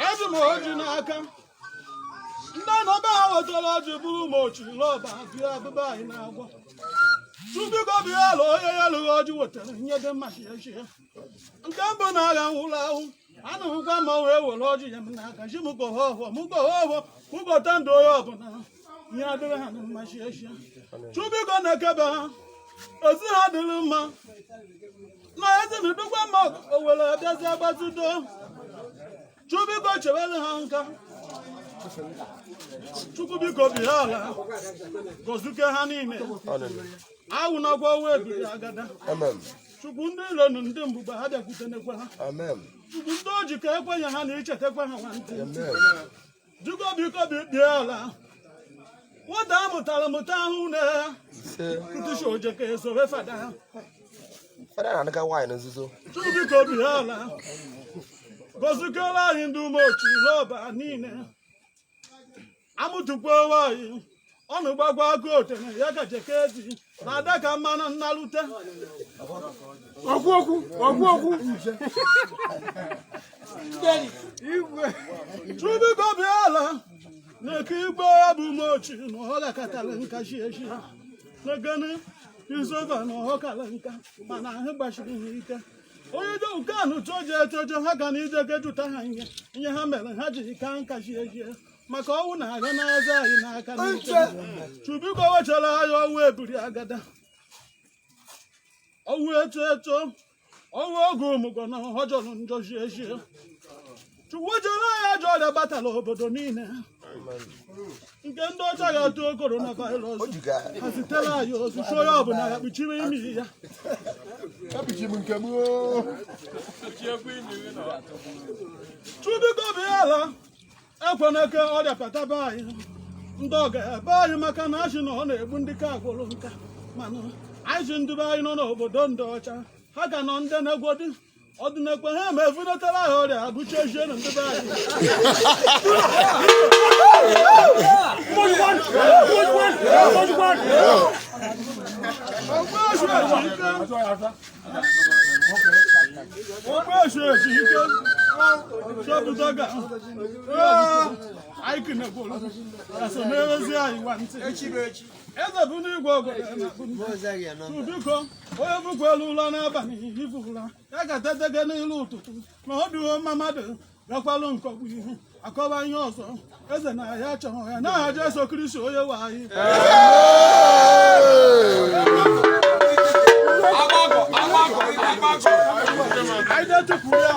Eji m oji n'aka ndị anọba ha wetara ọjị bụrụ m ochiri lọba bịa abụba anyị na-agwọ tubiko bịa ala onye ya lụghị ọjị wetara nye dị mma chie nke mbụ na agha nwụrụ ahụ anụghịkwa ma wee were ọjị ya m n'aka chi m gohoho m gota ndụ onye ọbụla ihe adịrị ha na mma chie tubiko na-ekebe ha ozi ha dịrị mma na ezinụdụkwa ma owere bịazi agbatudo Chubiko chewere ha nka Chukwubiko bịa ala gozuke ha niile awụ nakwa owe ebiri agada Chukwu ndị ilo nụ ndị mbụba ha bịakwutenekwa ha Chukwu ndị oji ka ekwenye ha na ichetekwa ha nwantị Chukwubiko bịa ala nwata amụtara mụta ahụ na ya kụtụchi oje ka esowe fada ha Chukwubiko bịa ala gozukela anyị ndị umeochi n'ọba niile amụtukwa anyị ọnụ gbagwa agụ otene ya gaje ka ezi na ada ka mmanụ nnalute okwu Chubiko bịa ala na-eke igbe ya bụ umeochi na ọ gakọtara nka chiechi na-egene izova na ọ kara nka mana ahụ gbachiri ha ike onye dị nke anụ toje etoje ha ga na ije kejuta ha ihe ha mere ha jiri ka nka chie maka ọnwụ na-aga n'eze anyị n'aka n'ike Chubiko wechara ya ọnwụ ebiri agada ọnwụ eto ọnwụ oge ụmụgọ na ọ jọrọ njọ chie Chukwu wechara ya ajọ ọrịa batara obodo niile nke ndị ọcha ga-atụ coronavirus ha zitere anyị ozu chụọ ya ọbụla ya kpuchiri imi ya Chubiko bịa ala ekweneke ọrịa pataba anyị ndị ọga ebe anyị maka na achị na ọ na-egbu ndị ka agwụrụ nka mana anyị ji ndị be anyị nọ n'obodo ndị ọcha ha ka nọ ndị na-egwodi ọdịnekwe ha ma efunatara ha ọrịa abụchejie na ndị be anyị Ogbeshi ike chọpụtaga anyị kịnekwuru asomewezi anyị nwantị eze bụ n'igwe obodo Chubiko onye bụkwelu ụlọ n'abalị ifụla ya ga-atedege n'ilu ụtụtụ na ọ dịghị mmadụ gakwalụ nkọgbu ihu akọba ihe ọzọ eze na ya chọrọ ya n'aha Jesu Kristi onye nwe anyị anyị tukwuru ya